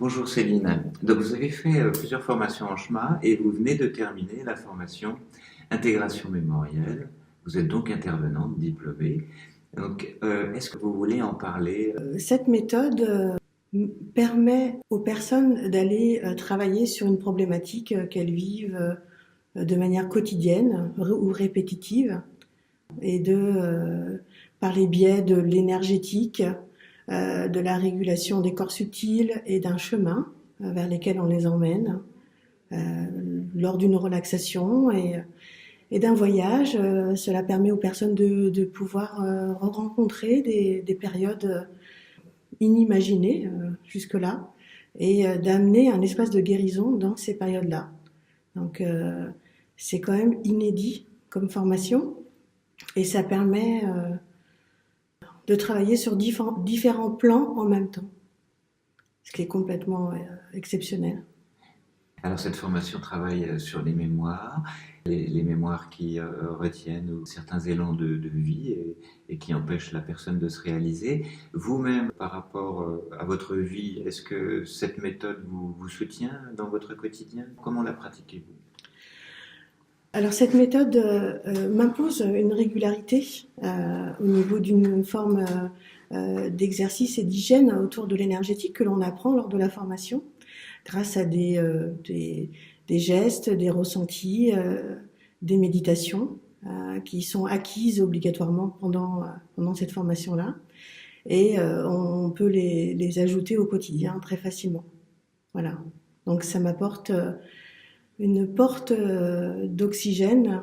Bonjour Céline. Donc vous avez fait plusieurs formations en chemin et vous venez de terminer la formation intégration mémorielle. Vous êtes donc intervenante diplômée. Donc est-ce que vous voulez en parler? Cette méthode permet aux personnes d'aller travailler sur une problématique qu'elles vivent de manière quotidienne ou répétitive et par les biais de l'énergétique, de la régulation des corps subtils et d'un chemin vers lesquels on les emmène euh, lors d'une relaxation et d'un voyage. Cela permet aux personnes de pouvoir rencontrer des périodes inimaginées jusque-là et d'amener un espace de guérison dans ces périodes-là. Donc c'est quand même inédit comme formation et ça permet de travailler sur différents plans en même temps, ce qui est complètement exceptionnel. Alors cette formation travaille sur les mémoires, les mémoires qui retiennent certains élans de vie et qui empêchent la personne de se réaliser. Vous-même, par rapport à votre vie, est-ce que cette méthode vous soutient dans votre quotidien? Comment la pratiquez-vous? Alors cette méthode m'impose une régularité au niveau d'une forme d'exercice et d'hygiène autour de l'énergétique que l'on apprend lors de la formation, grâce à des gestes, des ressentis, des méditations qui sont acquises obligatoirement pendant cette formation-là. Et on peut les ajouter au quotidien très facilement. Voilà. Donc ça m'apporte une porte d'oxygène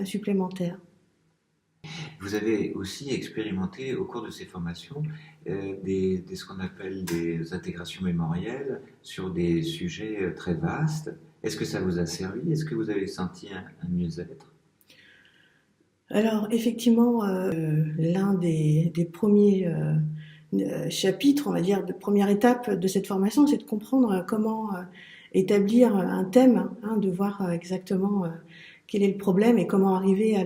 supplémentaire. Vous avez aussi expérimenté au cours de ces formations ce qu'on appelle des intégrations mémorielles sur des sujets très vastes. Est-ce que ça vous a servi? Est-ce que vous avez senti un mieux-être? Alors effectivement, l'un des premiers chapitres, on va dire, de première étape de cette formation, c'est de comprendre comment établir un thème, hein, de voir exactement quel est le problème et comment arriver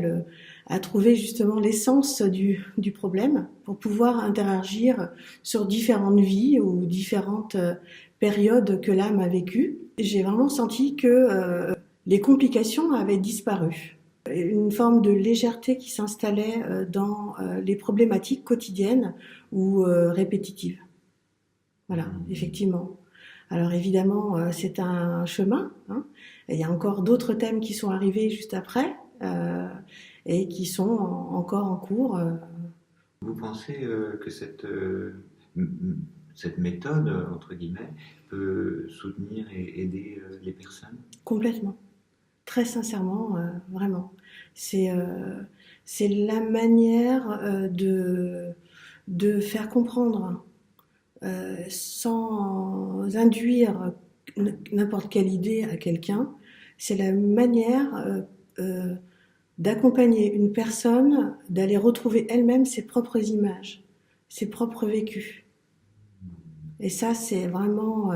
à trouver justement l'essence du problème pour pouvoir interagir sur différentes vies ou différentes périodes que l'âme a vécues. J'ai vraiment senti que les complications avaient disparu. Une forme de légèreté qui s'installait dans les problématiques quotidiennes ou répétitives. Voilà, effectivement. Alors évidemment, c'est un chemin, hein. Il y a encore d'autres thèmes qui sont arrivés juste après et qui sont encore en cours. Vous pensez que cette méthode, entre guillemets, peut soutenir et aider les personnes? Complètement, très sincèrement, vraiment. C'est euh, c'est la manière de faire comprendre sans induire n'importe quelle idée à quelqu'un. C'est la manière euh, d'accompagner une personne, d'aller retrouver elle-même ses propres images, ses propres vécus. Et ça, c'est vraiment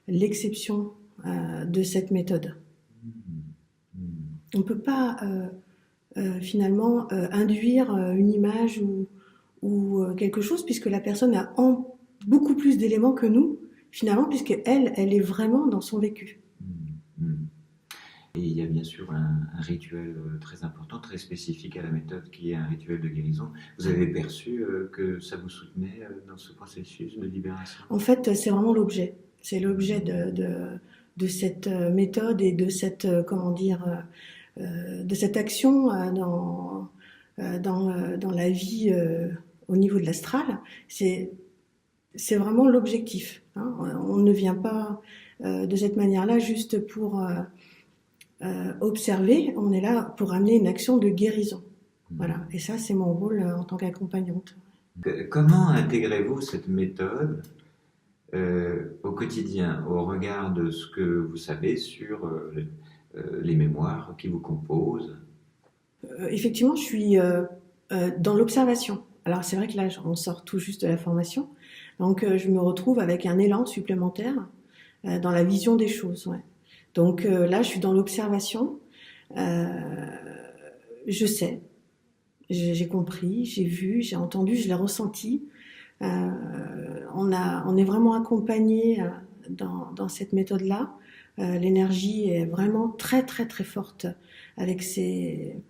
l'exception de cette méthode. On ne peut pas finalement induire une image ou quelque chose puisque la personne a beaucoup plus d'éléments que nous, finalement, puisqu'elle, elle est vraiment dans son vécu. Et il y a bien sûr un rituel très important, très spécifique à la méthode, qui est un rituel de guérison. Vous avez perçu que ça vous soutenait dans ce processus de libération? En fait, c'est vraiment l'objet. C'est l'objet de cette méthode et de cette, comment dire, de cette action dans la vie au niveau de l'astral. C'est vraiment l'objectif, hein. On ne vient pas de cette manière-là juste pour observer, on est là pour amener une action de guérison. Voilà. Et ça, c'est mon rôle en tant qu'accompagnante. Comment intégrez-vous cette méthode au quotidien, au regard de ce que vous savez sur les mémoires qui vous composent? Effectivement, je suis dans l'observation. Alors c'est vrai que là, on sort tout juste de la formation, donc je me retrouve avec un élan supplémentaire dans la vision des choses. Ouais. Donc là, je suis dans l'observation. Euh, je sais, j'ai compris, j'ai vu, j'ai entendu, je l'ai ressenti. On est vraiment accompagné dans cette méthode-là. L'énergie est vraiment très très très forte avec ces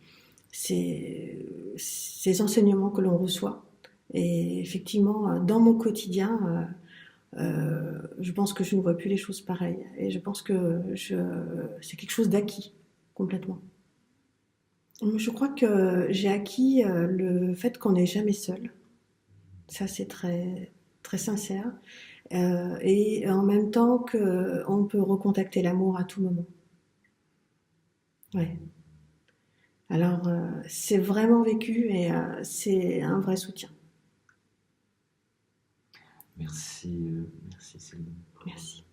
enseignements que l'on reçoit. Et effectivement, dans mon quotidien, je pense que je ne vois plus les choses pareilles. Et je pense que c'est quelque chose d'acquis, complètement. Je crois que j'ai acquis le fait qu'on n'est jamais seul. Ça, c'est très, très sincère. Et en même temps qu'on peut recontacter l'amour à tout moment. Ouais. Alors, c'est vraiment vécu et c'est un vrai soutien. Merci, merci Céline. Merci.